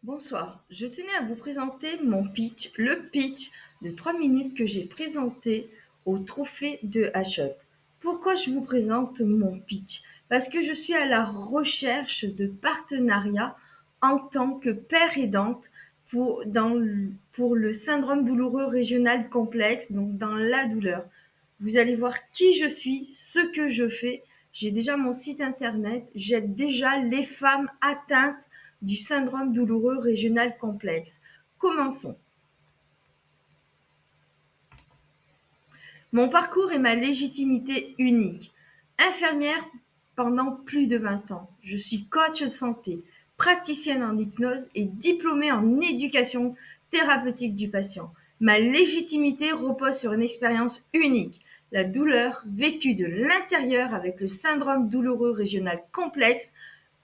Bonsoir, je tenais à vous présenter mon pitch, le pitch de 3 minutes que j'ai présenté au trophée de H-Up. Pourquoi je vous présente mon pitch? Parce que je suis à la recherche de partenariats en tant que père aidante pour le syndrome douloureux régional complexe, donc dans la douleur. Vous allez voir qui je suis, ce que je fais. J'ai déjà mon site internet, j'aide déjà les femmes atteintes du syndrome douloureux régional complexe. Commençons. Mon parcours et ma légitimité unique. Infirmière pendant plus de 20 ans. Je suis coach de santé, praticienne en hypnose et diplômée en éducation thérapeutique du patient. Ma légitimité repose sur une expérience unique, la douleur vécue de l'intérieur avec le syndrome douloureux régional complexe,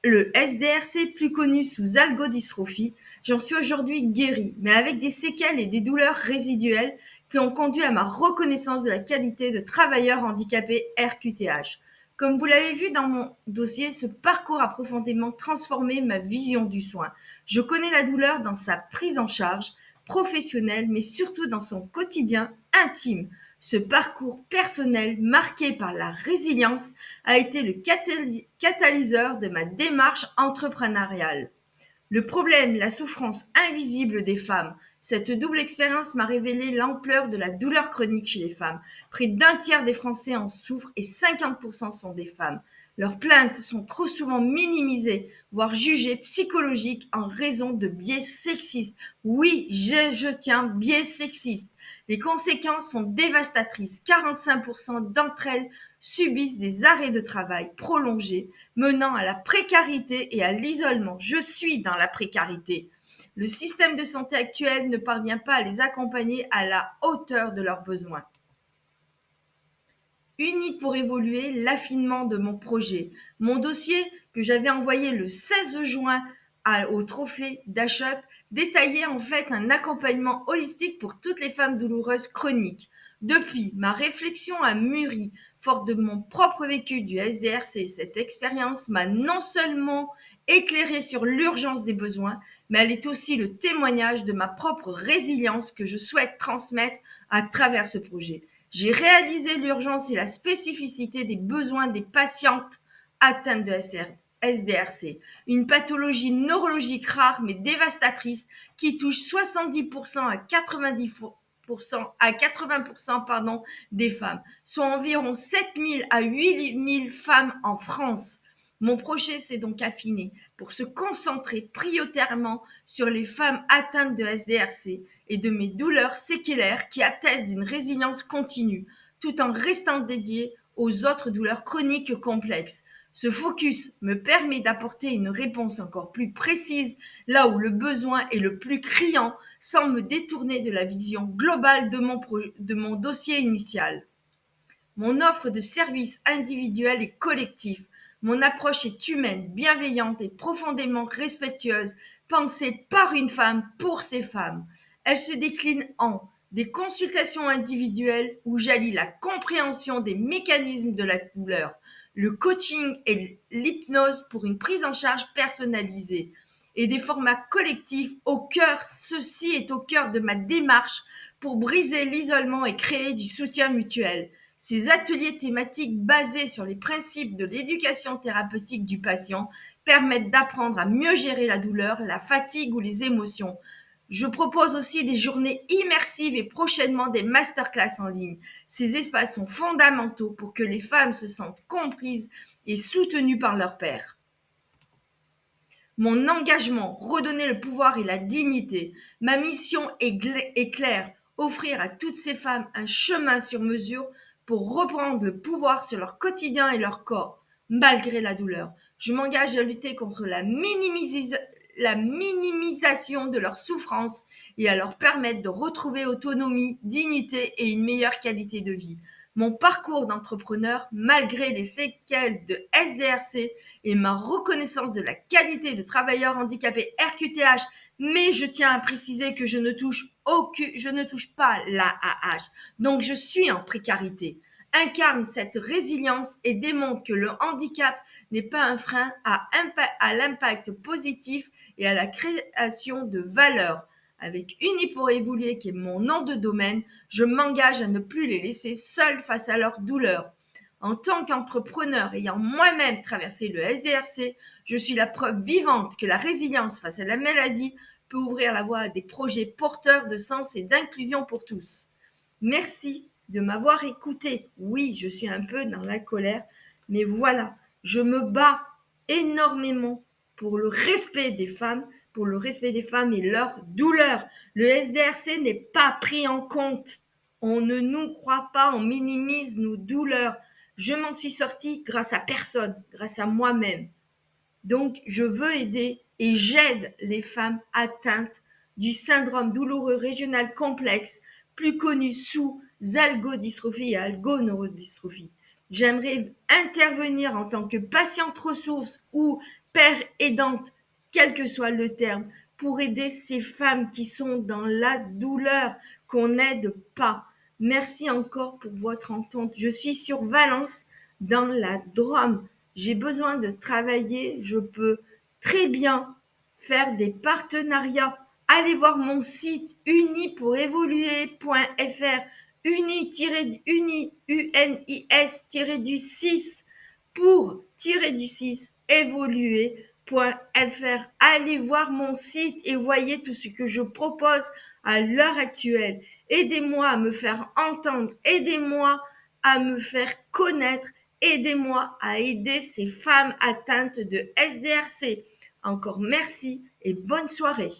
le SDRC plus connu sous algodystrophie. J'en suis aujourd'hui guérie, mais avec des séquelles et des douleurs résiduelles qui ont conduit à ma reconnaissance de la qualité de travailleur handicapé RQTH. Comme vous l'avez vu dans mon dossier, ce parcours a profondément transformé ma vision du soin. Je connais la douleur dans sa prise en charge professionnelle, mais surtout dans son quotidien intime. Ce parcours personnel marqué par la résilience a été le catalyseur de ma démarche entrepreneuriale. Le problème, la souffrance invisible des femmes. Cette double expérience m'a révélé l'ampleur de la douleur chronique chez les femmes. Près d'un tiers des Français en souffrent et 50% sont des femmes. Leurs plaintes sont trop souvent minimisées, voire jugées psychologiques en raison de biais sexistes. Oui, je tiens, biais sexistes. Les conséquences sont dévastatrices. 45% d'entre elles subissent des arrêts de travail prolongés, menant à la précarité et à l'isolement. Je suis dans la précarité. Le système de santé actuel ne parvient pas à les accompagner à la hauteur de leurs besoins. Unis pour évoluer, l'affinement de mon projet. Mon dossier que j'avais envoyé le 16 juin au trophée d'H-Up détaillait en fait un accompagnement holistique pour toutes les femmes douloureuses chroniques. Depuis, ma réflexion a mûri, forte de mon propre vécu du SDRC. Cette expérience m'a non seulement éclairé sur l'urgence des besoins, mais elle est aussi le témoignage de ma propre résilience que je souhaite transmettre à travers ce projet. J'ai réalisé l'urgence et la spécificité des besoins des patientes atteintes de SDRC, une pathologie neurologique rare mais dévastatrice qui touche 70% à 80% des femmes, soit environ 7000 à 8000 femmes en France. Mon projet s'est donc affiné pour se concentrer prioritairement sur les femmes atteintes de SDRC et de mes douleurs séquelaires qui attestent d'une résilience continue, tout en restant dédié aux autres douleurs chroniques complexes. Ce focus me permet d'apporter une réponse encore plus précise là où le besoin est le plus criant sans me détourner de la vision globale de mon dossier initial. Mon offre de services individuels et collectifs. Mon approche est humaine, bienveillante et profondément respectueuse, pensée par une femme pour ces femmes. Elle se décline en des consultations individuelles où j'allie la compréhension des mécanismes de la douleur, le coaching et l'hypnose pour une prise en charge personnalisée et des formats collectifs au cœur. Ceci est au cœur de ma démarche pour briser l'isolement et créer du soutien mutuel. Ces ateliers thématiques basés sur les principes de l'éducation thérapeutique du patient permettent d'apprendre à mieux gérer la douleur, la fatigue ou les émotions. Je propose aussi des journées immersives et prochainement des masterclass en ligne. Ces espaces sont fondamentaux pour que les femmes se sentent comprises et soutenues par leurs pairs. Mon engagement, redonner le pouvoir et la dignité. Ma mission est claire, offrir à toutes ces femmes un chemin sur mesure pour reprendre le pouvoir sur leur quotidien et leur corps, malgré la douleur. Je m'engage à lutter contre la minimisation de leur souffrance et à leur permettre de retrouver autonomie, dignité et une meilleure qualité de vie. Mon parcours d'entrepreneur, malgré les séquelles de SDRC et ma reconnaissance de la qualité de travailleur handicapé RQTH, mais je tiens à préciser que je ne touche pas l'AAH, donc je suis en précarité, incarne cette résilience et démontre que le handicap n'est pas un frein à l'impact positif et à la création de valeur. Avec Unis pour évoluer, qui est mon nom de domaine, je m'engage à ne plus les laisser seuls face à leurs douleurs. En tant qu'entrepreneur ayant moi-même traversé le SDRC, je suis la preuve vivante que la résilience face à la maladie peut ouvrir la voie à des projets porteurs de sens et d'inclusion pour tous. Merci de m'avoir écouté. Oui, je suis un peu dans la colère, mais voilà, je me bats énormément pour le respect des femmes, et leurs douleurs. Le SDRC n'est pas pris en compte. On ne nous croit pas, on minimise nos douleurs. Je m'en suis sortie grâce à personne, grâce à moi-même. Donc, je veux aider et j'aide les femmes atteintes du syndrome douloureux régional complexe, plus connu sous algodystrophie et algoneurodystrophie. J'aimerais intervenir en tant que patiente ressource ou père aidante, quel que soit le terme, pour aider ces femmes qui sont dans la douleur, qu'on n'aide pas. Merci encore pour votre entente. Je suis sur Valence, dans la Drôme. J'ai besoin de travailler, je peux très bien faire des partenariats. Allez voir mon site unispourévoluer.fr, uni-unis, unis-du-6 pour-du-6 évoluer.fr. Allez voir mon site et voyez tout ce que je propose à l'heure actuelle. Aidez-moi à me faire entendre, aidez-moi à me faire connaître, aidez-moi à aider ces femmes atteintes de SDRC. Encore merci et bonne soirée.